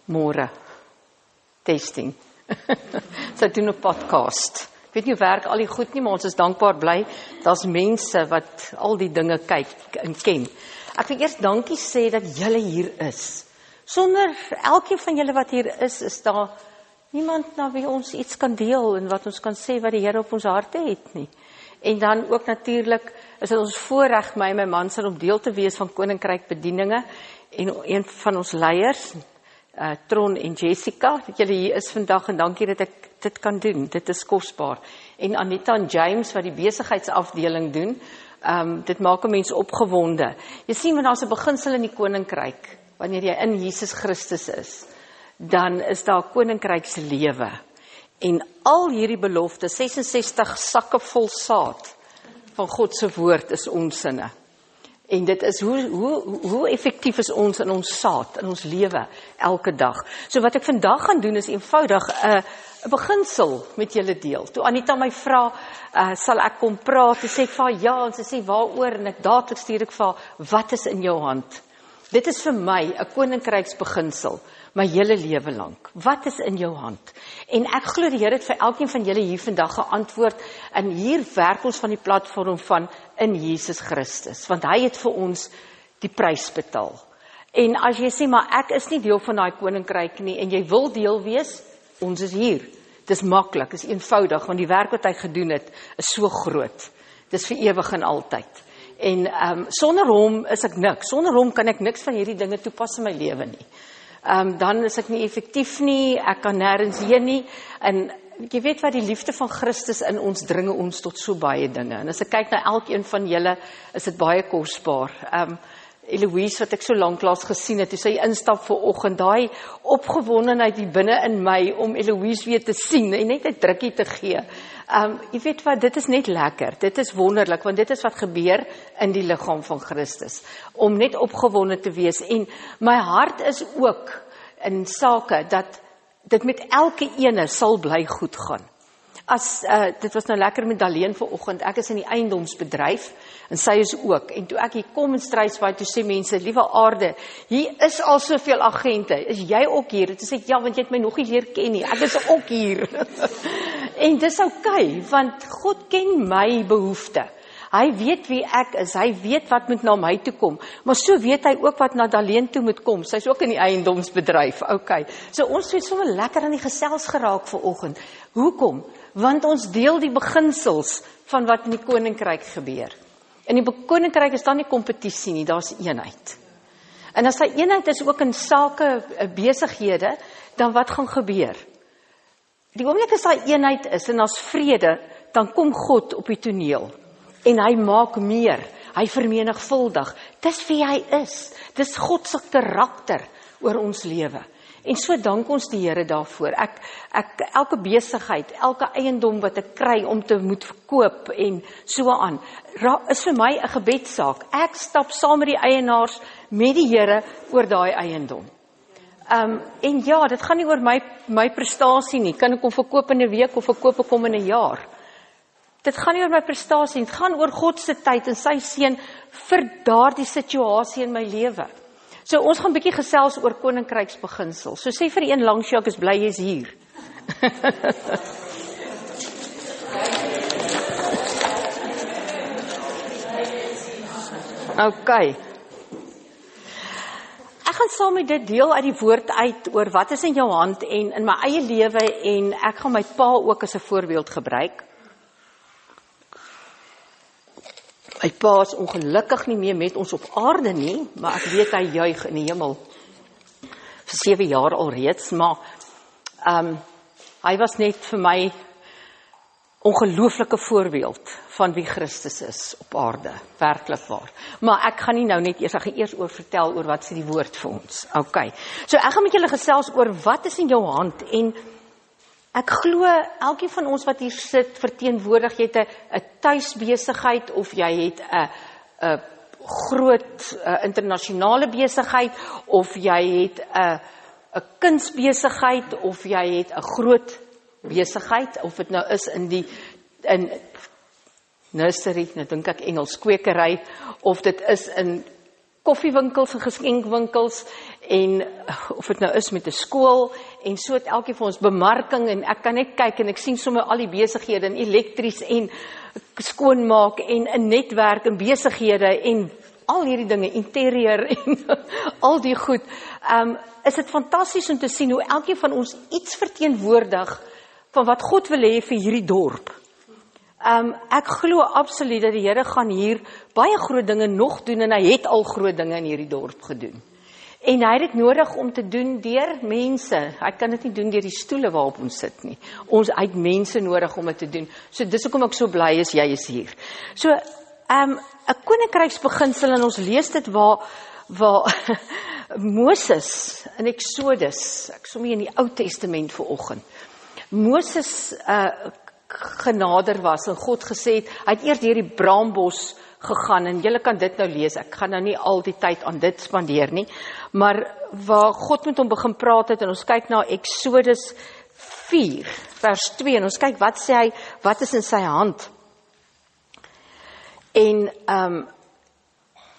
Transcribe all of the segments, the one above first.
Môre. Testing. Sy doen 'n podcast. Ek weet nie hoe werk al die goed nie, maar ons is dankbaar bly. Daar's mense wat al die dinge kyk en ken. Ek wil eers dankie sê dat julle hier is. Sonder elkeen van julle wat hier is daar niemand na wie ons iets kan deel en wat ons kan sê wat die Here op ons harte het nie. En dan ook natuurlik is dit ons voorreg, my en my man, om deel te wees van Koninkryk Bedieninge en een van ons leiers, Tron en Jessica, dat julle hier is vandag en dankie dat ek dit kan doen. Dit is kosbaar. En Anita en James wat die besigheidsafdeling doen, dit maak 'n mens opgewonde. Jy sien, wanneer daar's 'n beginsel in die koninkryk, wanneer jy in Jesus Christus is, dan is daar koninkryks lewe. En al hierdie beloftes, 66 sakke vol saad van God se woord is ons sinne. En dit is hoe effektief is ons in ons saad, in ons lewe elke dag. So wat ek vandag gaan doen is eenvoudig 'n beginsel met julle deel. Toe Anita my vra, sal ek kom praat, sê ek vir haar ja, en sy sê waaroor, en ek dadelik stuur ek vir haar, wat is in jou hand? Dit is vir my 'n koninkryksbeginsel, my hele lewe lank. Wat is in jou hand? En ek glo die Here het vir elkeen van julle hier vandag geantwoord, en hier werk ons van die platform van in Jesus Christus, want hy het vir ons die prys betaal. En as jy sê, maar ek is nie deel van daai koninkryk nie, en jy wil deel wees, ons is hier. Dis maklik, is eenvoudig, want die werk wat hy gedoen het, is so groot. Dis vir ewig en altyd. En sonder hom is ek niks. Sonder hom kan ek niks van hierdie dinge toepas in my lewe nie. Dan is ek nie effektief nie, ek kan nêrens heen nie, en jy weet wat, die liefde van Christus in ons dringe ons tot so baie dinge, en as ek kyk na elkeen van julle, is dit baie kosbaar. Eloise, wat ek so lanklaas gesien het, toe sy instap vanoggend, daai opgewondenheid hier binne in my, om Eloise weer te sien, en net 'n drukkie te gee. Jy weet wat, dit is net lekker, dit is wonderlik, want dit is wat gebeur in die liggaam van Christus, om net opgewonde te wees, en my hart is ook in sake, dat dit met elke ene sal bly goed gaan. Dit was nou lekker met Daleen vanoggend, ek is in die eiendomsbedryf, en sy is ook, en toe ek hier kom in Struisbaai, toe sê mense, liewe aarde, hier is al soveel agente, is jy ook hier? Toe sê ek, ja, want jy het my nog nie leer ken nie, ek is ook hier. En dis okay, want God ken my behoefte. Hy weet wie ek is, hy weet wat moet na my toe kom, maar so weet hy ook wat na Daleen toe moet kom, sy is ook in die eiendomsbedryf, okay. So ons het sommer lekker aan die gesels geraak vanoggend. Hoekom? Want ons deel die beginsels van wat in die koninkryk gebeur. In die koninkryk is daar nie kompetisie nie, daar's eenheid. En as daar eenheid is ook in sake besighede, dan wat gaan gebeur? Die oomblik as daar eenheid is en as vrede, dan kom God op die toneel. En hy maak meer, hy vermenigvuldig. Dis wie hy is. Dis God se karakter oor ons lewe. En so dank ons die Here daarvoor. Elke besigheid, elke eiendom wat ek kry om te moet verkoop en so aan, is vir my 'n gebedssaak. Ek stap saam met die eienaars met die Here oor daai eiendom. En ja, dit gaan nie oor my prestasie nie. Kan ek hom verkoop in 'n week of verkoop ek hom in 'n jaar? Dit gaan nie oor my prestasie, dit gaan oor God se tyd en sy seën vir daardie situasie in my lewe. So ons gaan 'n bietjie gesels oor koninkryksbeginsel. So sê vir een langs jou, ek is bly jy's hier. Okay. Ek gaan saam met dit deel uit die woord uit oor wat is in jou hand en in my eie lewe, en ek gaan my pa ook as 'n voorbeeld gebruik. My pa is ongelukkig nie meer met ons op aarde nie, maar ek weet hy juig in die hemel. Vir 7 jaar alreeds, maar hy was net vir my ongelooflike voorbeeld van wie Christus is op aarde, werklik waar. Maar ek gaan nie nou net eers, ek gaan eers oor vertel oor wat sê die woord vir ons. Okay. So ek gaan met julle gesels oor wat is in jou hand, en ek glo, elkeen van ons wat hier sit, verteenwoordig, jy het 'n tuisbesigheid, of jy het 'n groot internasionale besigheid, of jy het 'n kunsbesigheid, of jy het 'n groot besigheid, of dit nou is in nursery, nou dink ek Engels, kwekery, of dit is in koffiewinkels en geskenkwinkels en of dit nou is met 'n skool en so het elkeen van ons bemarking en ek kan net kyk en ek sien sommer al die besighede en elektries en skoonmaak en 'n netwerk en besighede en al hierdie dinge, interieur en al die goed. Is dit fantasties om te sien hoe elkeen van ons iets verteenwoordig van wat God wil hê vir hierdie dorp. Ek glo absoluut dat die Here gaan hier baie groot dinge nog doen en hy het al groot dinge in hierdie dorp gedoen. En hy het dit nodig om te doen deur mense. Hy kan dit nie doen deur die stoele waarop ons sit nie. Ons het mense nodig om dit te doen. So dis hoekom ek so bly is jy is hier. So 'n koninkryksbeginsel en ons lees dit waar Moses in Exodus, ek som hier in die Ou Testament vanoggend. Moses genader was en God gesê het, hy het eers deur die braambos gegaan en julle kan dit nou lees, ek gaan nou nie al die tyd aan dit spandeer nie, maar waar God met hom begin praat het en ons kyk na Exodus 4 vers 2 en ons kyk wat sê hy, wat is in sy hand en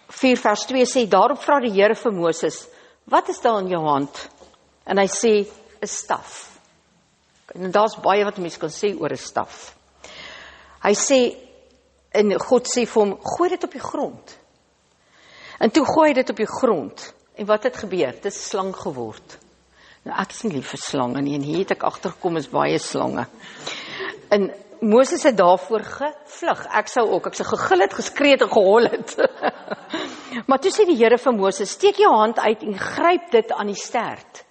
4 vers 2 sê, daarop vra die Here vir Moses, wat is daar in jou hand? En hy sê, 'n staf. En daar's baie wat mense kan sê oor 'n staf. Hy sê, en God sê vir hom, gooi dit op die grond. En toe gooi hy dit op die grond. En wat het gebeur? Dit is 'n slang geword. Nou ek is nie lief vir slange nie, en hier het ek agtergekom is baie slange. En Moses het daarvoor gevlug. Ek sou gegil het, geskree het en gehol het. Maar toe sê die Here vir Moses, steek jou hand uit en gryp dit aan die stert.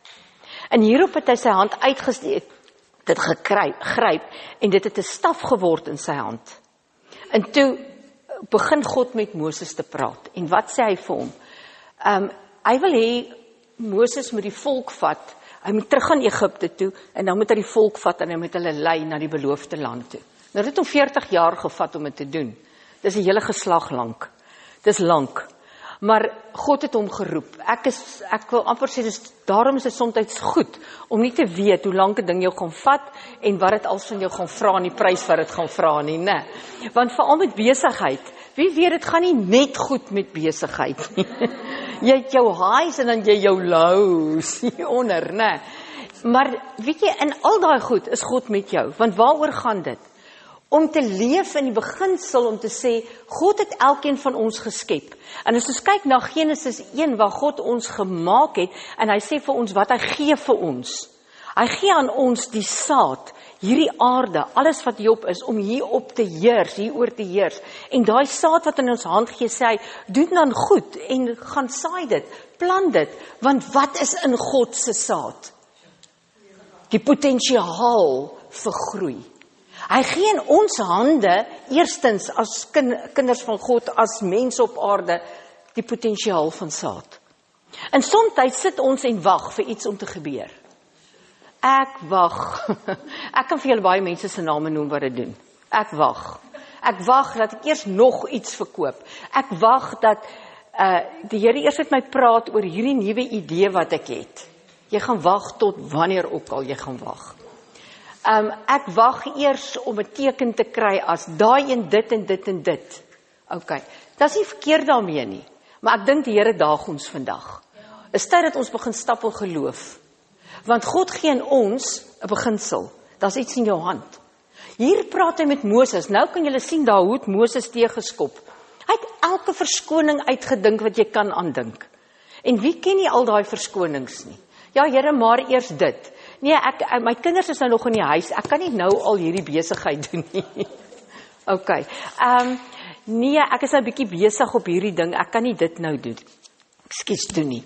En hierop het hy sy hand uitgesteek, dit gryp, en dit het 'n staf geword in sy hand. En toe begin God met Moses te praat. En wat sê hy vir hom? Hy wil hê Moses moet die volk vat. Hy moet terug aan Egipte toe en dan moet hy die volk vat en hy moet hulle lei na die beloofde land toe. Nou dit het hom 40 jaar gevat om dit te doen. Dis 'n hele geslag lank. Dis lank. Maar God het hom geroep. Ek wil amper sê, daarom is dit soms goed om nie te weet hoe lank 'n ding jou gaan vat en wat dit als van jou gaan vra en die prys wat dit gaan vra nie, né? Want veral met besigheid, wie weet dit gaan nie net goed met besigheid nie. Jy het jou highs en dan jy jou lows hieronder, né? Maar weet jy, in al daai goed is God met jou, want waaroor gaan dit? Om te leef in die beginsel, om te sê, God het elkeen van ons geskep. En as ons kyk na Genesis 1, waar God ons gemaak het, en hy sê vir ons wat hy gee vir ons. Hy gee aan ons die saad, hierdie aarde, alles wat hierop is, om hierop te heers, hieroor te heers. En daai saad wat in ons hand gee, sê hy, doen dan goed, en gaan saai dit, plant dit, want wat is in God se saad? Die potensiaal vir groei. Hy gee in ons hande, eerstens as kinders van God, as mense op aarde, die potensiaal van saad. En soms sit ons en wag vir iets om te gebeur. Ek wag. Ek kan vir julle baie mense se name noem wat dit doen. Ek wag. Ek wag dat ek eers nog iets verkoop. Ek wag dat die Here eers met my praat oor hierdie nuwe idee wat ek het. Jy gaan wag tot wanneer ook al jy gaan wag. Ek wag eers om 'n teken te kry as daai en dit en dit en dit. OK, dit is nie verkeerd daarmee nie, maar ek dink die Here daag ons vandag. Is tyd dat ons begin stap in geloof. Want God gee in ons 'n beginsel. Daar's iets in jou hand. Hier praat hy met Moses. Nou kan julle sien daar hoe het Moses teëgeskop. Hy het elke verskoning uitgedink wat jy kan aandink. En wie ken nie al daai verskonings nie? Ja, Here, maar eers dit. Nee, my kinders is nou nog in die huis. Ek kan nie nou al hierdie besigheid doen nie. OK. Nee, ek is nou 'n bietjie besig op hierdie ding. Ek kan nie dit nou doen. Ekskuus, doen nie.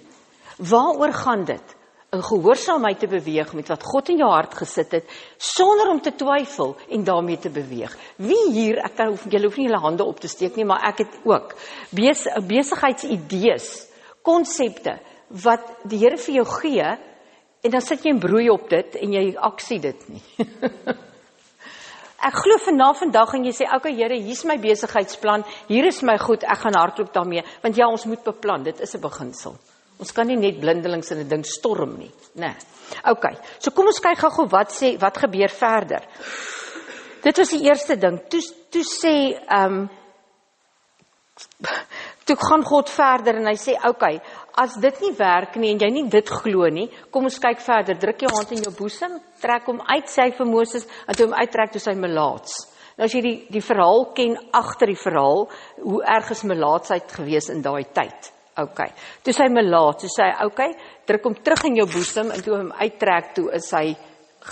Waaroor gaan dit? In gehoorsaamheid te beweeg met wat God in jou hart gesit het, sonder om te twyfel en daarmee te beweeg. Wie hier, julle hoef nie julle hande op te steek nie, maar ek het ook besigheidsidees, konsepte wat die Here vir jou gee. En dan sit jy en broei op dit en jy aksie dit nie. Ek glo vandag en jy sê, OK Here, hier is my besigheidsplan, hier is my goed, ek gaan hardloop daarmee, want ja, ons moet beplan, dit is 'n beginsel. Ons kan nie net blindelings in 'n ding storm nie, né? OK, so kom ons kyk gou wat gebeur verder. Dit was die eerste ding, toe sê, Toe gaan God verder en hy sê, okay, as dit nie werk nie en jy nie dit glo nie, kom ons kyk verder, druk jou hand in jou boesem, trek hom uit, sê vir Moses, en toe hom uittrek, toe sy melaats. Nou as jy die verhaal ken, agter die verhaal, hoe erg is melaatsheid gewees in daai tyd. Okay. Toe sy melaats, toe sê hy, okay, druk hom terug in jou boesem, en toe hom uittrek, toe is hy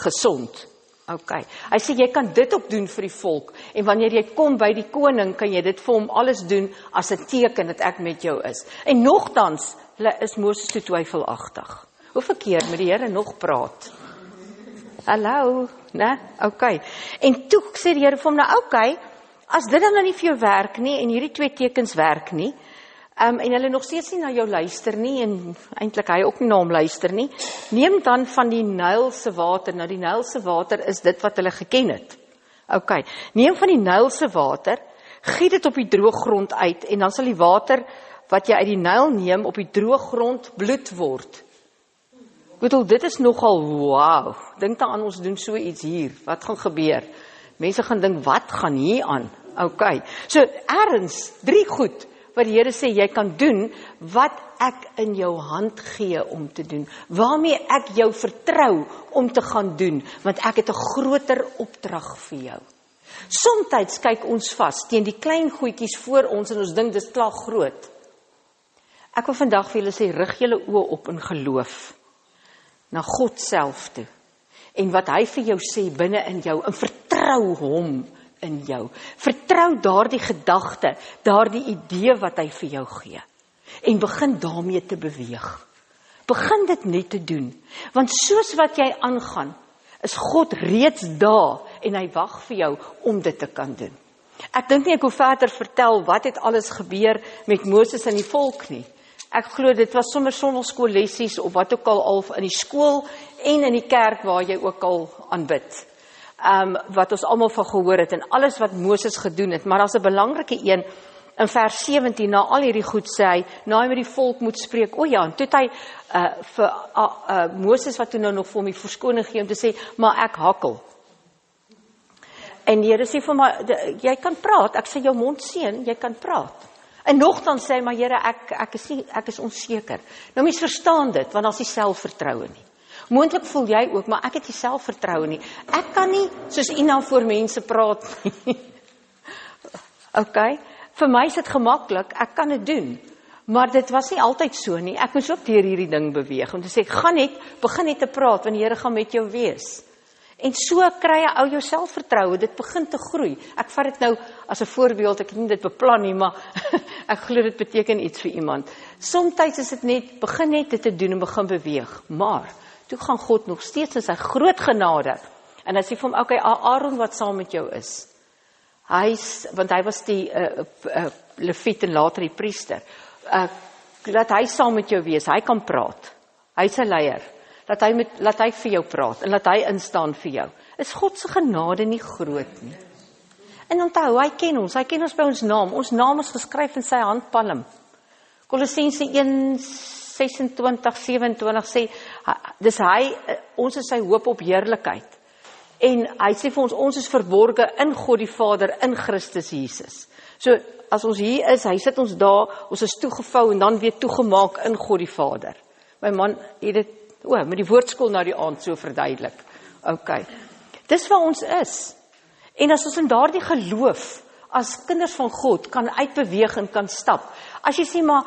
gesond. Okay. Hy sê, jy kan dit ook doen vir die volk, en wanneer jy kom by die koning, kan jy dit vir hom alles doen, as 'n teken dat ek met jou is. En nogtans, is Moses toe twyfelagtig. Hoeveel keer moet die Here nog praat? Hallo, né? Okay. En toe sê die Here vir hom, nou okay, as dit dan nie vir jou werk nie, en hierdie 2 tekens werk nie, en hulle nog steeds nie na jou luister nie, en eintlik hy ook nie na hom luister nie, neem dan van die Nylse water, nou die Nylse water is dit wat hulle geken het. Okay, neem van die Nylse water, giet dit op die droë grond uit, en dan sal die water wat jy uit die Nyl neem, op die droë grond bloed word. Ek bedoel, dit is nogal, wow, dink dan aan ons doen so iets hier, wat gaan gebeur? Mense gaan dink, wat gaan hier aan? Okay, so ergens, 3 goed, wat die Here sê, jy kan doen, wat ek in jou hand gee om te doen, waarmee ek jou vertrou om te gaan doen, want ek het 'n groter opdrag vir jou. Somtyds kyk ons vas teen die klein goedjies voor ons, en ons dink, dis klaar groot. Ek wil vandag vir julle sê, rig julle oë op in geloof, na God self toe, en wat hy vir jou sê binne in jou, en vertrou hom in jou. Vertrou daardie gedagte, daardie idee wat hy vir jou gee. En begin daarmee te beweeg. Begin dit net te doen. Want soos wat jy aangaan, is God reeds daar en hy wag vir jou om dit te kan doen. Ek dink nie ek hoef verder vertel wat het alles gebeur met Moses en die volk nie. Ek glo dit was sommer sonnaarskoollessies of wat ook al in die skool en in die kerk waar jy ook al aanbid. Wat ons almal van gehoor het en alles wat Moses gedoen het, maar as 'n belangrike een in vers 17 na al hierdie goed sê hy, na hy met die volk moet spreek. O ja, en toe het hy vir Moses wat toe nou nog vir hom die verskoning gee om te sê, maar ek hakkel. En die Here sê vir my, jy kan praat, ek sê jou mond seën, jy kan praat. En nogtans sê hy, maar Here, ek is onseker. Nou mens verstaan dit, want as jy selfvertroue nie. Moontlik voel jy ook, maar ek het nie selfvertroue nie. Ek kan nie soos Ina voor mense praat nie. Okay? Vir my is dit gemaklik, ek kan dit doen. Maar dit was nie altyd so nie. Ek moes ook deur hierdie ding beweeg om te sê, begin net te praat, want die Here gaan met jou wees. En so kry jy ou jou selfvertroue, dit begin te groei. Ek vat dit nou as 'n voorbeeld, ek het nie dit beplan nie, maar ek glo dit beteken iets vir iemand. Somtyds is dit net, begin net dit te doen en begin beweeg. Maar toe gaan God nog steeds in sy groot genade. En hy sê vir hom, okay, Aaron wat saam met jou is. Want hy was die Leviet en later die priester. Laat hy saam met jou wees, hy kan praat. Hy is 'n leier. Laat hy vir jou praat en laat hy instaan vir jou. Is God se genade nie groot nie? En onthou, hy ken ons by ons naam. Ons naam is geskryf in sy handpalm. Kolossense 1:26-27 sê, dis hy, ons is sy hoop op heerlikheid. En hy sê vir ons is verborge in God die Vader, in Christus Jesus. So, as ons hier is, hy sit ons daar, ons is toegevou en dan weer toegemaak in God die Vader. My man het dit, met die woordskool na die aand so verduidelik. Okay. Dis waar ons is. En as ons in daardie geloof, as kinders van God, kan uitbeweeg en kan stap. As jy sê, maar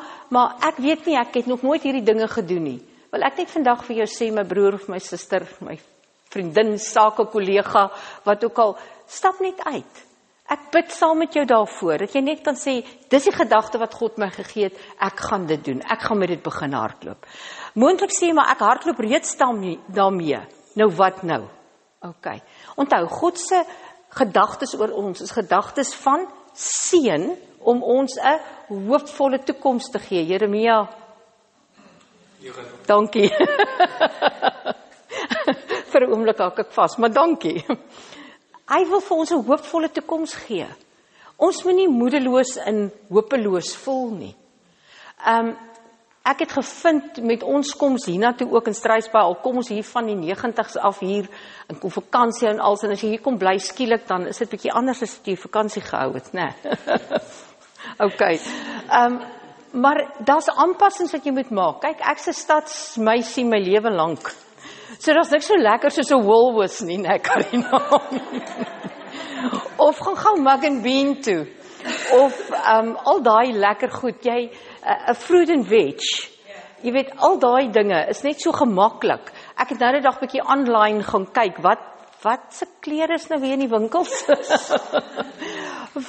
ek weet nie, ek het nog nooit hierdie dinge gedoen nie. Wil ek net vandag vir jou sê, my broer of my suster, my vriendin, sakekollega, wat ook al, stap net uit. Ek bid saam met jou daarvoor, dat jy net kan sê, dis die gedagte wat God my gegee het, ek gaan dit doen, ek gaan met dit begin hardloop. Moontlik sê, maar ek hardloop reeds daarmee. Nou wat nou? Okay. Onthou, God se gedagtes oor ons is gedagtes van seën om ons 'n hoopvolle toekoms te gee. Jeremia. Dankie. Vir 'n oomblik hak ek vas, maar dankie. Hy wil vir ons 'n hoopvolle toekoms gee. Ons moet nie moedeloos en hopeloos voel nie. Ek het gevind met ons koms hiernatoe ook in Struisbaai, al kom ons hier van die 90's af hier, en kom vakansie en alles, en as jy hier kom bly skielik, dan is dit bietjie anders as jy vakansie gehou het, né? Okay. Maar daar's aanpassings wat jy moet maak. Kyk, ek's 'n stadsmeisie my lewe lank. So daar's niks so lekker soos 'n Woolworths nie, nee, Karina. Of gaan gou Mug and Bean toe. Of al daai lekker goed, jy 'n fruit and veg. Jy weet, al daai dinge is net so gemaklik. Ek het nou die dag bietjie online gaan kyk, wat se klere is nou weer in die winkels?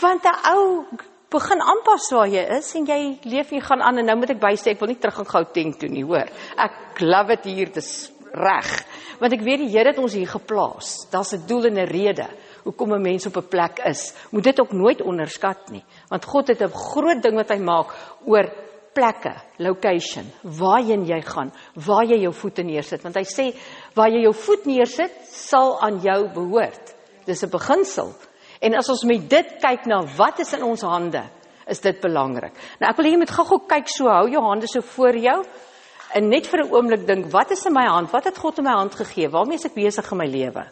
Want 'n ou begin aanpas waar jy is, en jy leef en jy gaan aan, en nou moet ek bysê, ek wil nie terug gaan Gauteng toe nie, hoor. Ek love it hier, dis reg. Want ek weet die Here het ons hier geplaas. Daar's 'n doel en 'n rede hoekom 'n mens op 'n plek is. Moet dit ook nooit onderskat nie. Want God het 'n groot ding wat hy maak oor plekke, location, waarheen jy gaan, waar jy jou voete neersit. Want hy sê, waar jy jou voet neersit, sal aan jou behoort. Dis 'n beginsel. En as ons met dit kyk na wat is in ons hande, is dit belangrik. Nou ek wil hê jy moet gou kyk so, hou jou hande so voor jou, en net vir 'n oomblik dink, wat is in my hand? Wat het God in my hand gegee? Waarmee is ek besig in my lewe?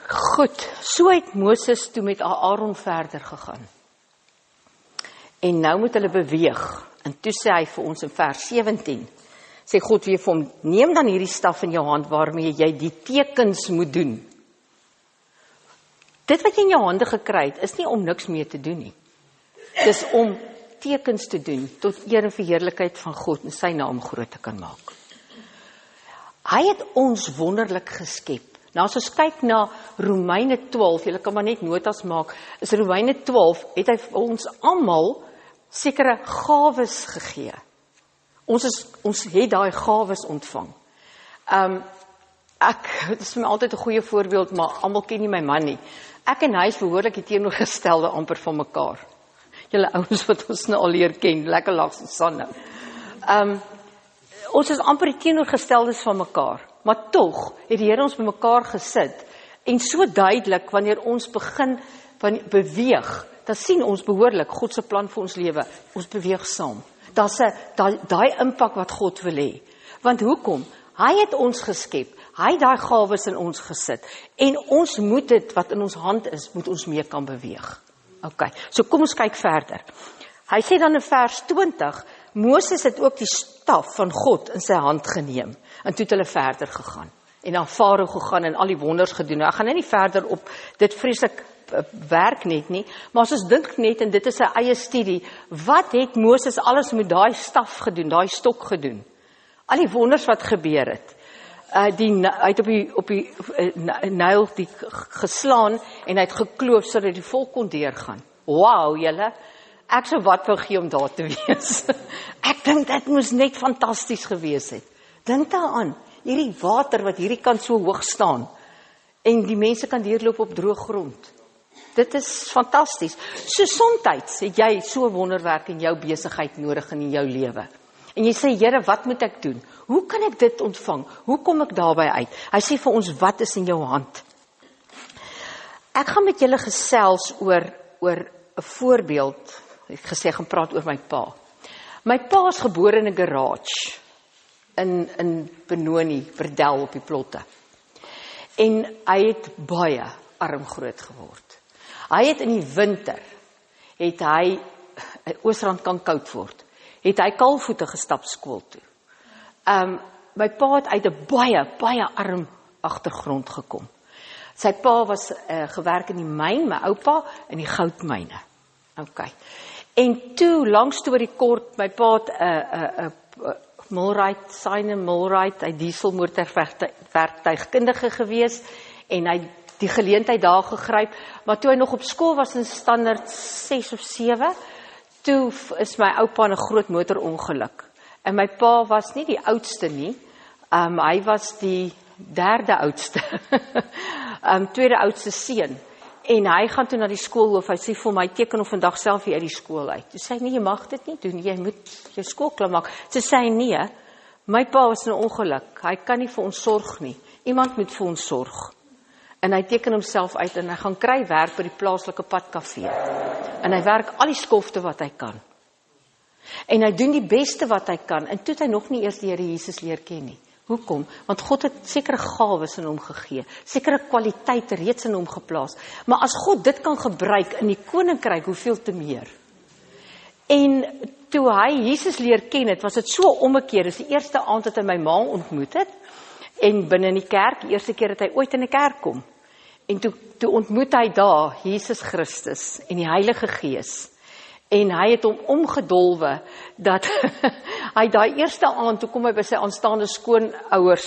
Goed, so het Moses toe met Aaron verder gegaan. En nou moet hulle beweeg. En toe sê hy vir ons in vers 17, sê God weer vir hom, neem dan hierdie staf in jou hand waarmee jy die tekens moet doen. Dit wat jy in jou hande gekry het, is nie om niks mee te doen nie. Dis om tekens te doen, tot eer en verheerlikheid van God en sy naam groot te kan maak. Hy het ons wonderlik geskep. Nou as ons kyk na Romeine 12, julle kan maar net notas maak, is Romeine 12, het hy vir ons almal sekere gawes gegee. Ons het daai gawes ontvang. Dit is vir my altyd 'n goeie voorbeeld, maar almal ken nie my man nie. Ek en hy is behoorlik die teenoorgestelde amper van mekaar. Julle ouens wat ons nou al leer ken, lekker lag Susan nou. Ons is amper die teenoorgesteldes van mekaar, maar tog het die Here ons by mekaar gesit, en so duidelik, wanneer ons begin beweeg, dan sien ons behoorlik God se plan vir ons lewe, ons beweeg saam. Daar's daai impak wat God wil hê. Want hoekom? Hy het ons geskep, hy het daai gawes in ons gesit, en ons moet dit wat in ons hand is, moet ons mee kan beweeg. Okay, so kom ons kyk verder. Hy sê dan in vers 20, Moses het ook die staf van God in sy hand geneem, en toe het hulle verder gegaan, en dan Farao gegaan en al die wonders gedoen. Nou, ek gaan nie verder op dit vreeslik werk net nie, maar as ons dink net, en dit is 'n eie studie, wat het Moses alles met daai staf gedoen, daai stok gedoen? Al die wonders wat gebeur het. Hy het op die Nyl geslaan, en hy het gekloof, sodat die volk kon deurgaan. Wow, julle, ek sou wat wou gee om daar te wees. Ek dink dit moes net fantasties gewees het. Dink daaraan, hierdie water wat hierdie kant so hoog staan, en die mense kan deurloop op droë grond. Dit is fantasties. So somtyds het jy so 'n wonderwerk in jou besigheid nodig in jou lewe. En jy sê, Here, wat moet ek doen? Hoe kan ek dit ontvang? Hoe kom ek daarby uit? Hy sê vir ons, wat is in jou hand? Ek gaan met julle gesels oor 'n voorbeeld. Ek het gesê, ek gaan praat oor my pa. My pa is gebore in 'n garage in Benoni, Verdel op die plotte. En hy het baie arm groot geword. Hy het in die winter, Oosrand kan koud word, het hy kaalvoete gestap skool toe. My pa het uit 'n baie arm agtergrond gekom. Sy pa was gewerk in die myn, my oupa in die goudmyne. Okay. En toe, lang storie kort, my pa het 'n Millwright, Syne Millwright, hy dieselmotorwerktuigkundige gewees, en hy die geleentheid daar gegryp, maar toe hy nog op skool was in standaard 6 of 7, toe is my oupa in 'n groot motorongeluk. En my pa was nie die oudste nie, hy was die derde oudste, tweede oudste seun. En hy gaan toe na die skoolhoof, hy sê vir my, teken hom vandag self hier uit die skool uit. Toe sê hy, nee, jy mag dit nie doen, jy moet jou skool klaar maak. Toe sê hy, nee, my pa was in 'n ongeluk, hy kan nie vir ons sorg nie, iemand moet vir ons sorg. En hy teken homself uit, en hy gaan kry werk by die plaaslike padkafee. En hy werk al die skofte wat hy kan. En hy doen die beste wat hy kan, en toe het hy nog nie eers die Here Jesus leer ken nie. Hoekom? Want God het sekere gawes in hom gegee, sekere kwaliteite reeds in hom geplaas. Maar as God dit kan gebruik in die koninkryk, hoeveel te meer? En toe hy Jesus leer ken het, was dit so omgekeer. Dis die eerste aand dat hy my ma ontmoet het, en binne in die kerk, die eerste keer dat hy ooit in die kerk kom. En toe ontmoet hy daar Jesus Christus en die Heilige Gees. En hy het hom omgedolwe, dat hy daai eerste aand, toe kom hy by sy aanstaande skoonouers,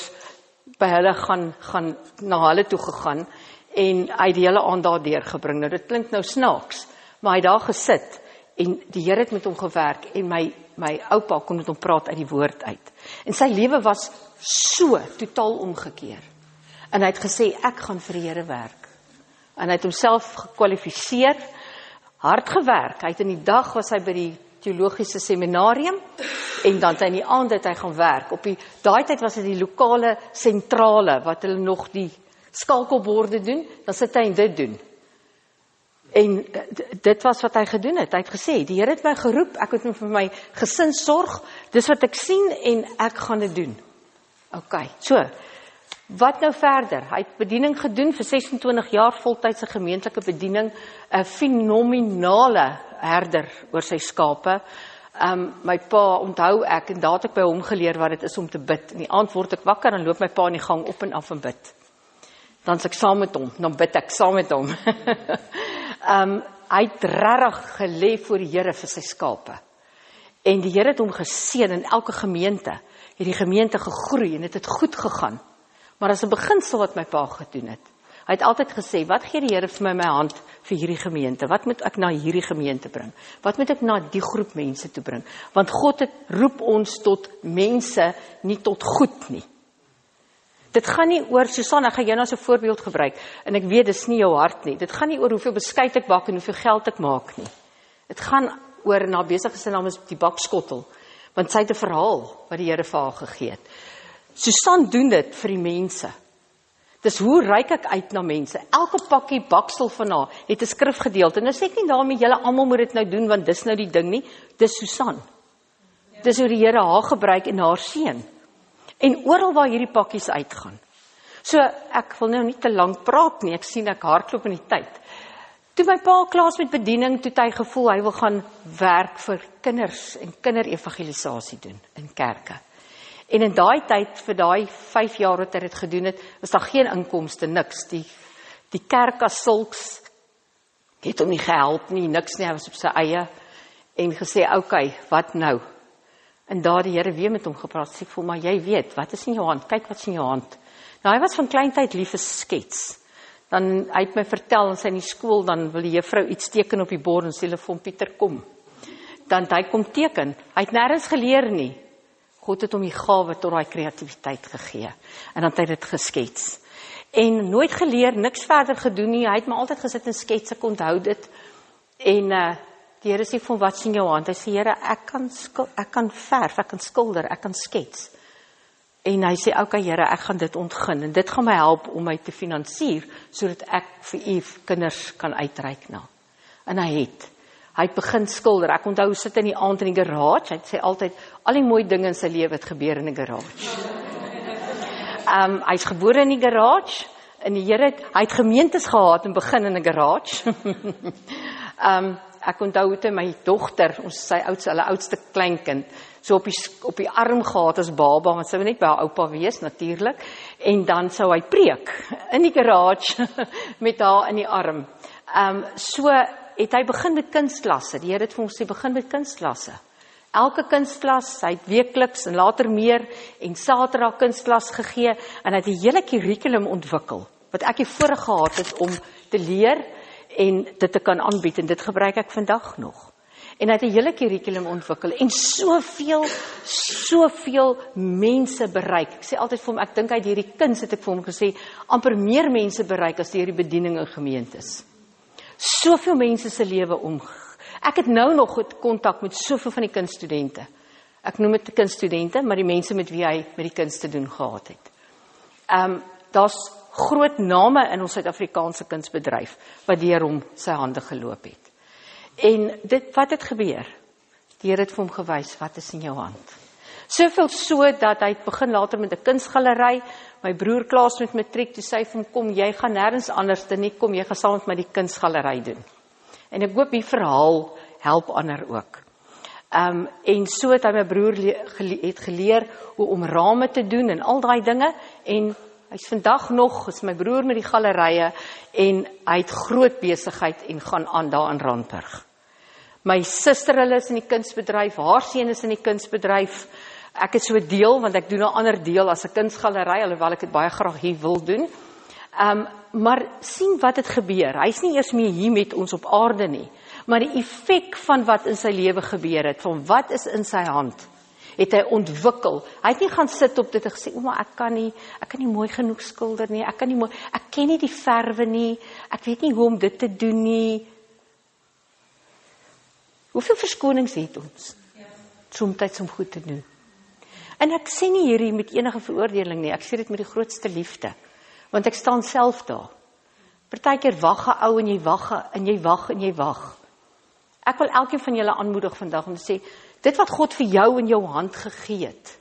by hulle gaan na hulle toe gegaan, en hy het die hele aand daar deurgebring. Nou, dit klink nou snaaks, maar hy het daar gesit, en die Here het met hom gewerk, en my oupa kon met hom praat uit die woord uit. En sy lewe was so totaal omgekeer. En hy het gesê, ek gaan vir die Here werk. En hy het homself gekwalifiseer, hard gewerk. Hy het in die dag was hy by die teologiese seminarium, en dan in die aand het hy gaan werk. Op daai tyd was dit die lokale sentrale, wat hulle nog die skakelborde doen, dan sit hy en dit doen. En dit was wat hy gedoen het. Hy het gesê, die Here het my geroep, ek het vir my gesin sorg, dis wat ek sien, en ek gaan dit doen. Ok, so, wat nou verder? Hy het bediening gedoen vir 26 jaar, voltydse gemeentelike bediening, 'n fenominale herder oor sy skape. My pa, onthou ek, en daar het ek by hom geleer wat dit is om te bid. In die aand word ek wakker, en loop my pa in die gang op en af en bid. Dan is ek saam met hom, dan bid ek saam met hom. Hy het regtig gelê voor die Here vir sy skape. En die Here het hom geseën in elke gemeente. Het die gemeente gegroei en dit het goed gegaan. Maar as 'n beginsel wat my pa gedoen het. Hy het altyd gesê, wat gee die Here vir my hand vir hierdie gemeente? Wat moet ek na hierdie gemeente bring? Wat moet ek na die groep mense toe bring? Want God roep ons tot mense, nie tot goed nie. Dit gaan nie oor, Susan, ek gaan jou nou as 'n voorbeeld gebruik, en ek weet, dis nie jou hart nie. Dit gaan nie oor hoeveel beskuit ek bak en hoeveel geld ek maak nie. Dit gaan oor, na besig is sy naam is die bakskottel, want sy het 'n verhaal wat die Here vir haar gegee het. Susan doen dit vir die mense. Dis hoe reik ek uit na mense. Elke pakkie baksel van haar het 'n skrifgedeelte. Nou sê ek nie daarmee julle almal moet dit nou doen, want dis nou die ding nie. Dis Susan. Dis hoe die Here haar gebruik en haar seën. En oral waar hierdie pakkies uitgaan. So, ek wil nou nie te lank praat nie, ek sien ek hardloop in die tyd. Toe my pa klaar is met bediening, toe hy gevoel, hy wil gaan werk vir kinders en kinderevangelisasie doen in kerke. En in daai tyd, vir daai 5 jaar wat hy dit gedoen het, was daar geen inkomste, niks. Die kerk as sulks, het hom nie gehelp nie, niks nie, hy was op sy eie, en gesê, okay, wat nou? En daar die Here weer met hom gepraat, sê, voel, maar jy weet, wat is in jou hand? Kyk wat is in jou hand. Nou, hy was van kleintyd lief vir skets. Dan, hy het my vertel, as hy in die skool, dan wil die juffrou iets teken op die bord, en sê hulle vir hom, Pieter, kom. Dan hy kom teken. Hy het nêrens geleer nie. God het hom die gawe tot daai kreatiwiteit gegee. En dan het hy dit geskets. En nooit geleer, niks verder gedoen nie. Hy het my altyd gesit en skets, ek onthou dit. En die Here sê van, wat is in jou hand? Hy sê, Here, ek kan verf, ek kan skilder, ek kan skets. En hy sê, okay Here, ek gaan dit ontgin. En dit gaan my help om my te finansier, sodat ek vir u kinders kan uitreik na. En hy het begin skilder. Ek onthou, sit in die aand in die garage. Hy sê altyd, al die mooi dinge in sy lewe het gebeur in die garage. Hy is gebore in die garage. En die Here hy het gemeentes gehad en begin in 'n garage. Ek onthou het my dogter, hulle oudste kleinkind, so op die arm gehad as baba, want sy wou net by haar oupa wees, natuurlik, en dan sou hy preek in die garage met haar in die arm. So het hy begin met kunstklasse. Die Here het vir ons sê, begin met kunstklasse. Elke kunstklas, hy het weekliks en later meer, en Saterdag kunstklas gegee, en hy het 'n hele kurrikulum ontwikkel, wat ek die voorreg gehad het om te leer, en dit te kan aanbied, en dit gebruik ek vandag nog. En hy het 'n hele kurrikulum ontwikkel, en soveel mense bereik. Ek sê altyd vir hom, ek dink uit hierdie kuns het ek vir hom gesê, amper meer mense bereik as deur die bediening in gemeentes. Soveel mense se lewe om. Ek het nou nog kontak met soveel van die kunststudente. Ek noem dit kunststudente, maar die mense met wie hy met die kunst te doen gehad het. Daar's groot name in ons Suid-Afrikaanse kunsbedryf, wat deur hom sy hande geloop het. En wat het gebeur? Die Here het vir hom gewys, wat is in jou hand? Soveel so, dat hy het begin later met 'n kunsgalery, my broer klaas met matriek, toe sê hy vir hom, kom, jy gaan nêrens anders dan nie, kom, jy gaan saam met my die kunsgalery doen. En ek hoop die verhaal help ander ook. En so het hy my broer het geleer hoe om rame te doen en al daai dinge, en hy's vandag nog, is my broer met die galerye, en hy het groot besigheid en gaan aan daar in Randburg. My suster, hulle is in die kunsbedryf, haar seun is in die kunsbedryf, ek het so 'n deel, want ek doen 'n ander deel as 'n kunsgalery, alhoewel ek dit baie graag hier wil doen. Maar sien wat het gebeur, hy is nie eers meer hier met ons op aarde nie, maar die effek van wat in sy lewe gebeur het, van wat is in sy hand, het hy ontwikkel. Hy het nie gaan sit op dit en gesê, maar ek kan nie mooi genoeg skilder nie, ek ken nie die verwe nie, ek weet nie hoe om dit te doen nie. Hoeveel verskonings het ons? Soms om goed te doen. En ek sê nie hierdie met enige veroordeling nie, ek sê dit met die grootste liefde, want ek staan self daar. Partykeer wag 'n ou en jy wag. Ek wil elkeen van julle aanmoedig vandag om te sê, dit wat God vir jou in jou hand gegee het,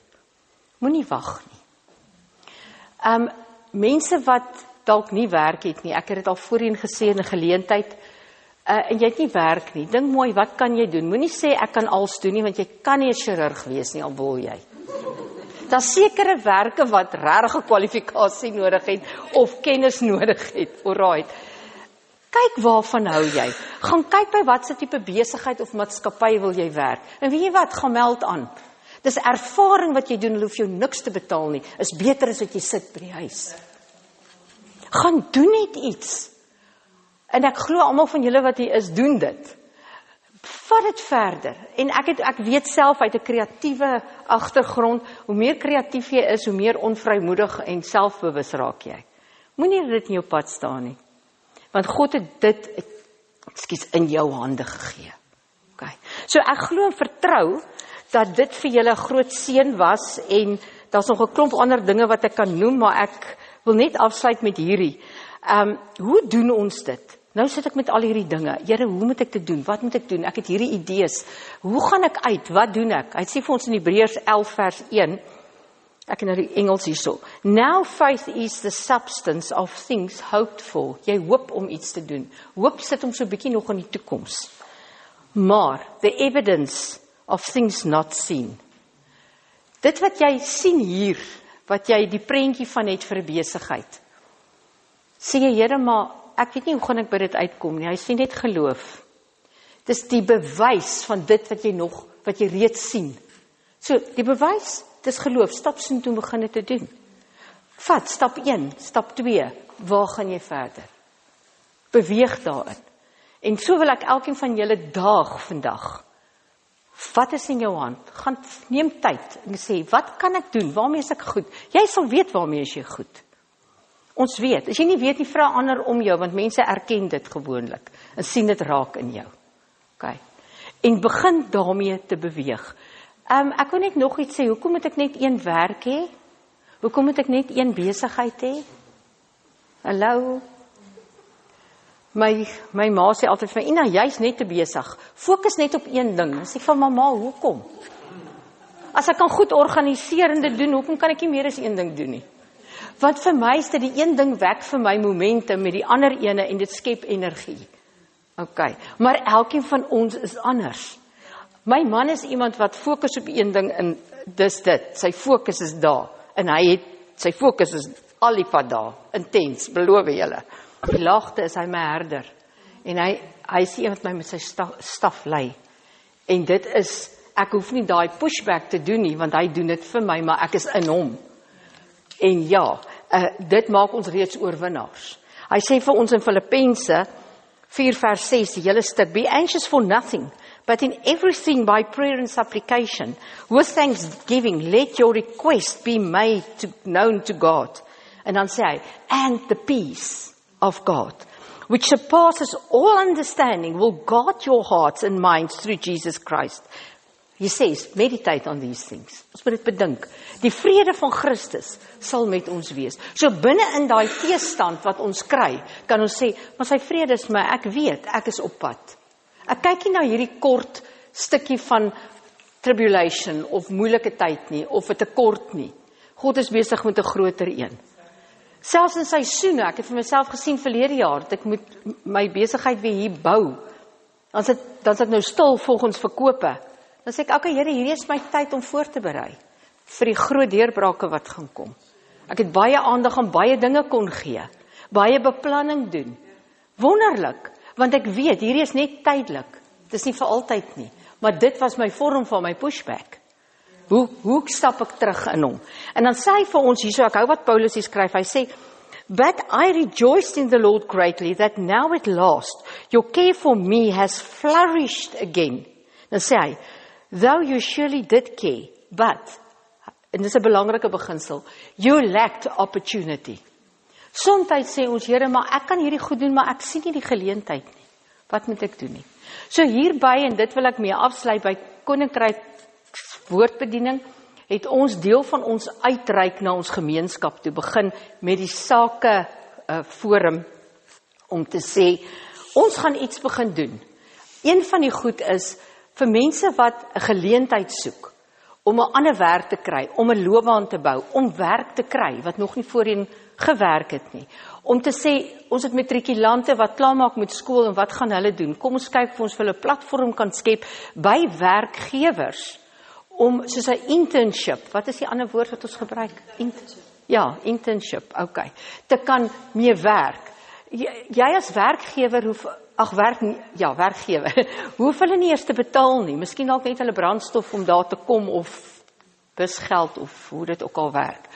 moenie wag nie. Mense wat dalk nie werk het nie, ek het dit al voorheen gesê in 'n geleentheid, en jy het nie werk nie, dink mooi, wat kan jy doen? Moenie sê ek kan alles doen nie, want jy kan nie 'n chirurg wees nie, al wil jy. Daar sekere werke wat regtig 'n kwalifikasie nodig het, of kennis nodig het, alright. Kyk waarvan hou jy. Gaan kyk by watse tipe besigheid of maatskappy wil jy werk. En weet jy wat, gaan meld aan. Dis ervaring wat jy doen, hulle hoef jou niks te betaal nie. Is beter as wat jy sit by die huis. Gaan doen net iets. En ek glo almal van julle wat hier is, doen dit. Vat dit verder. En ek weet self uit 'n kreatiewe agtergrond, hoe meer kreatief jy is, hoe meer onvrymoedig en selfbewus raak jy. Moenie dit in jou pad staan nie. Want God het dit, in jou hande gegee. Okay. So ek glo en vertrou, dat dit vir julle 'n groot seën was, en daar's nog 'n klomp ander dinge wat ek kan noem, maar ek wil net afsluit met hierdie. Hoe doen ons dit? Nou sit ek met al hierdie dinge. Here, hoe moet ek dit doen? Wat moet ek doen? Ek het hierdie idees. Hoe gaan ek uit? Wat doen ek? Hy sê vir ons in Hebreërs 11 vers 1. Ek het nou die Engels hierso. Now faith is the substance of things hoped for. Jy hoop om iets te doen. Hoop sit om so 'n bietjie nog in die toekoms. Maar the evidence of things not seen. Dit wat jy sien hier, wat jy die prentjie van het vir 'n besigheid. Sê jy, Here, maar ek weet nie hoe gaan ek by dit uitkom nie. Hy sê net geloof. Dis die bewys van dit wat jy reeds sien. So, die bewys, dis geloof. Stap so toe begin dit te doen. Vat, stap 1, stap 2, waar gaan jy verder? Beweeg daarin. En so wil ek elkeen van julle daag vandag. Wat is in jou hand? Gaan neem tyd en sê, wat kan ek doen? Waarmee is ek goed? Jy sal weet waarmee is jy goed. Ons weet, as jy nie weet nie, vra ander om jou, want mense erken dit gewoonlik, en sien dit raak in jou. Okay. En begin daarmee te beweeg. Ek wil net nog iets sê, hoekom moet ek net een werk hê? Hoekom moet ek net een besigheid hê? Hallo? My ma sê altyd vir my, Ina, jy's net te besig. Fokus net op een ding. Dan sê ek van mamma, hoekom? As ek kan goed organiseer en dit doen, hoekom kan ek nie meer as een ding doen nie? Want vir my is dit die een ding wek vir my momentum met die ander ene en dit skep energie. Okay, maar elkeen van ons is anders. My man is iemand wat fokus op een ding en dis dit. Sy fokus is daar en sy fokus is al die pad daar, intens, beloof julle. Die laagte is hy my herder en hy is iemand wat my met sy staf lei. En dit is, ek hoef nie daai pushback te doen nie, want hy doen dit vir my, maar ek is in hom. En ja, dit maak ons reeds oorwinnaars. Hy sê vir ons in Filippense 4 vers 6, die hele stuk, be anxious for nothing, but in everything by prayer and supplication, with thanksgiving, let your request be made known to God. En dan sê hy, and the peace of God, which surpasses all understanding, will guard your hearts and minds through Jesus Christ. He says, meditate on these things. Ons moet dit bedink. Die vrede van Christus sal met ons wees. So binne in daai teestand wat ons kry, kan ons sê, maar sy vrede is ek weet, ek is op pad. Ek kyk nie na hierdie kort stukkie van tribulation, of moeilike tyd nie, of 'n tekort nie. God is besig met 'n groter een. Selfs in seisoene, ek het vir myself gesien verlede jaar, dat ek moet my besigheid weer hier bou. Dan is dit nou stil volgens verkope. Dan sê ek, okay Here, hierdie is my tyd om voor te berei vir die groot deurbrake wat gaan kom. Ek het baie aandag aan baie dinge kon gee, baie beplanning doen. Wonderlik, want ek weet, hierdie is net tydelik. Dit is nie vir altyd nie, maar dit was my vorm van my pushback. Hoe stap ek terug in hom? En dan sê hy vir ons hierso, ek hou wat Paulus hier skryf, hy sê, but I rejoiced in the Lord greatly, that now at last, your care for me has flourished again. Dan sê hy, though you surely did care, but, en dis 'n belangrike beginsel, you lacked opportunity. Soms sê ons, Here, maar ek kan hierdie goed doen, maar ek sien nie die geleentheid nie. Wat moet ek doen nie? So hierby, en dit wil ek mee afsluit, by Koninkryk woordbediening, het ons deel van ons uitreik na ons gemeenskap toe begin met die sake forum, om te sê, ons gaan iets begin doen. Een van die goed is, vir mense wat 'n geleentheid soek, om 'n ander werk te kry, om 'n loopbaan te bou, om werk te kry, wat nog nie voorheen gewerk het nie. Om te sê, ons het matrikulante wat klaarmaak met skool en wat gaan hulle doen? Kom ons kyk of ons vir hulle 'n platform kan skep by werkgewers, om soos 'n internship, wat is die ander woord wat ons gebruik? Internship, okay. Te kan mee werk. Jy as werkgewer werkgewer, hoef hulle nie eers te betaal nie, miskien dalk net hulle brandstof om daar te kom, of busgeld, of hoe dit ook al werk.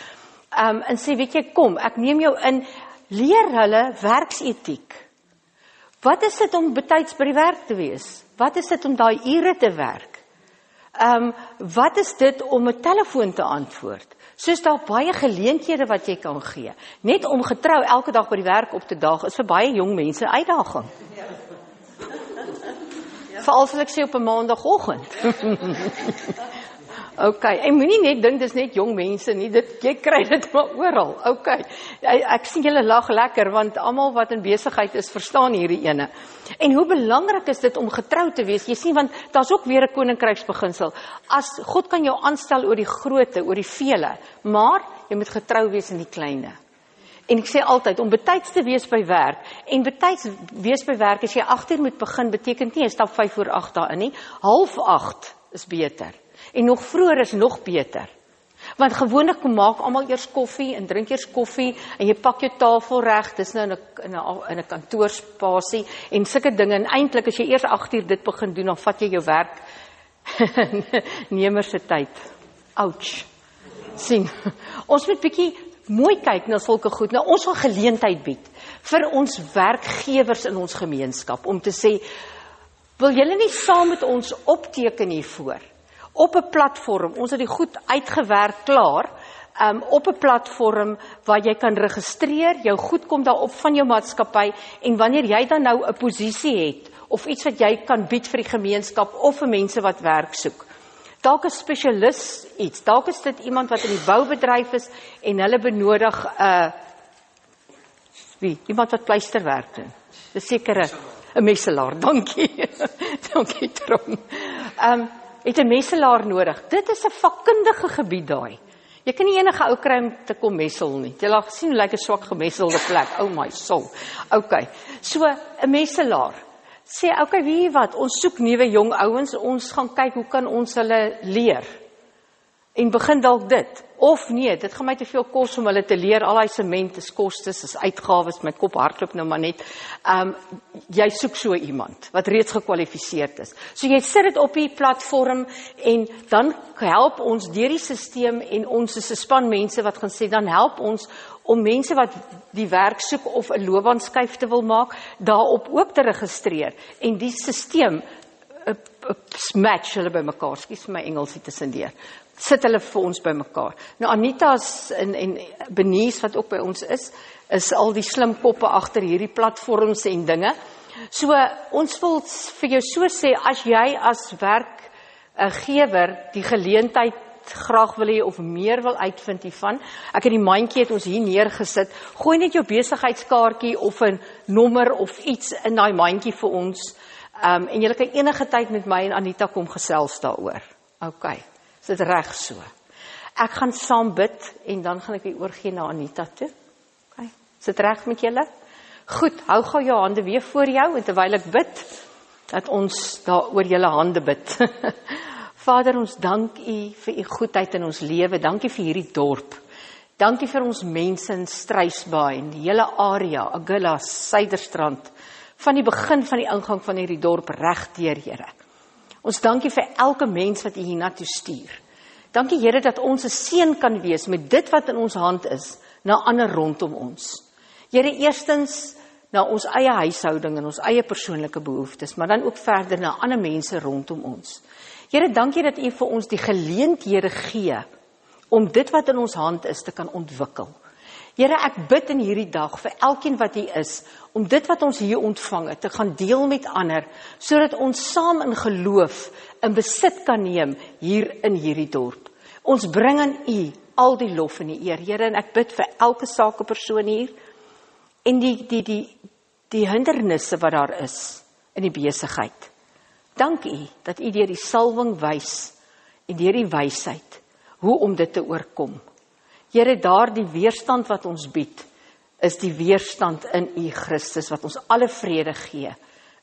En sê, weet jy, kom, ek neem jou in, leer hulle werksetiek. Wat is dit om betyds by die werk te wees? Wat is dit om daai ure te werk? Wat is dit om 'n telefoon te antwoord? Soos daar baie geleenthede wat jy kan gee. Net om getrou elke dag by die werk op te daag, is vir baie jong mense 'n uitdaging. Veral sal ek sê op 'n maandagoggend. Okay, en moenie net dink dis net jong mense nie, jy kry dit maar oral. Okay, ek sien julle lag lekker, want almal wat in besigheid is, verstaan hierdie ene. En hoe belangrik is dit om getrou te wees? Jy sien, want daar's ook weer 'n koninkryksbeginsel. As God kan jou aanstel oor die groote, oor die vele, maar jy moet getrou wees in die kleine. En ek sê altyd, om betyds te wees by werk, en betyds wees by werk, as jy 8 uur moet begin, beteken nie, jy stap 5 voor 8 daarin nie, 7:30 is beter. En nog vroeër is nog beter. Want gewoonlik kom maak almal eers koffie en drink eers koffie en jy pak jou tafel reg, dis nou in 'n kantoorspasie en sulke dinge. En eintlik as jy eers 8 uur dit begin doen, dan vat jy jou werk nemer se tyd. Ouch. Sien. Ons moet bietjie mooi kyk na sulke goed. Nou ons wil geleentheid bied vir ons werkgewers in ons gemeenskap om te sê, wil julle nie saam met ons opteken hiervoor? Op 'n platform, ons het die goed uitgewerk klaar, op 'n platform waar jy kan registreer, jou goed kom daarop van jou maatskappy, en wanneer jy dan nou 'n posisie het, of iets wat jy kan bied vir die gemeenskap, of vir mense wat werk soek. Dalk 'n spesialis iets, dalk is dit iemand wat in die boubedryf is, en hulle benodig, iemand wat pleisterwerk doen. Dis sekere, 'n messelaar, dankie. Dankie, Tron. Het 'n messelaar nodig. Dit is 'n vakkundige gebied daai. Jy kan nie enige ou kry om te kom messel nie. Jy al gesien hoe lyk 'n swak gemesselde plek. Oh my soul. Okay. So 'n messelaar sê, okay, weet jy wat? Ons soek nuwe jong ouens. Ons gaan kyk hoe kan ons hulle leer. En begin dalk dit. Of nee, dit gaan my te veel kos om hulle te leer. Al daai sement is kostes, is uitgawes, my kop hardloop nou maar net. Jy soek so iemand wat reeds gekwalifiseerd is. So jy sit dit op die platform en dan help ons deur die stelsel en ons is 'n span mense wat gaan sê, dan help ons om mense wat die werk soek of 'n loopbaanskuif te wil maak, daarop ook te registreer. En die stelsel match hulle by mekaar. Skus vir my Engels hier tussendeur. Sit hulle vir ons by mekaar. Nou Anita's en Benies wat ook by ons is al die slim koppe agter hierdie platforms en dinge. So ons wil vir jou so sê, as jy as werkgewer die geleentheid graag wil hê of meer wil uitvind hiervan, ek het die mandjie het ons hier neergesit, gooi net jou besigheidskaartjie of 'n nommer of iets in daai mandjie vir ons, en julle kan enige tyd met my en Anita kom gesels daaroor. OK, is dit reg so? Ek gaan saam bid en dan gaan ek weer oorgee na Anita toe. OK, is dit reg met julle? Goed, hou gou jou hande weer voor jou en terwyl ek bid, dat ons daar oor julle hande bid. Vader, ons dank U vir U goedheid in ons lewe. Dankie vir hierdie dorp. Dankie vir ons mense in Struisbaai en die hele area, Agulhas, Suiderstrand, van die begin van die ingang van hierdie dorp regdeur, Here. Ons dankie vir elke mens wat U hiernatoe stuur. Dankie, Here, dat ons 'n seën kan wees met dit wat in ons hand is, na ander rondom ons. Here, eerstens na ons eie huishouding en ons eie persoonlike behoeftes, maar dan ook verder na ander mense rondom ons. Here, dankie dat U vir ons die geleenthede gee om dit wat in ons hand is te kan ontwikkel. Here, ek bid in hierdie dag vir elkeen wat hier is, om dit wat ons hier ontvang het, te gaan deel met ander, sodat ons saam in geloof in besit kan neem hier in hierdie dorp. Ons bring aan U al die lof en die eer, Here, en ek bid vir elke sakepersoon hier, en die hindernisse wat daar is in die besigheid. Dank U dat U deur die salwing wys en deur die wysheid hoe om dit te oorkom. Here, daar die weerstand wat ons bied, is die weerstand in U Christus, wat ons alle vrede gee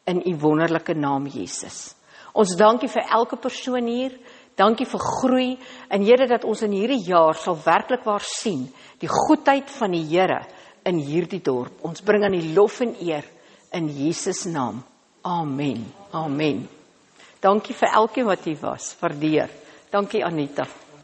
in U wonderlike naam Jesus. Ons dankie vir elke persoon hier, dankie vir groei, en Here, dat ons in hierdie jaar sal werklik waar sien, die goedheid van die Here in hierdie dorp. Ons bring aan die lof en eer in Jesus naam. Amen. Amen. Dankie vir elkeen wat hier was. Waardeer. Dankie Anita.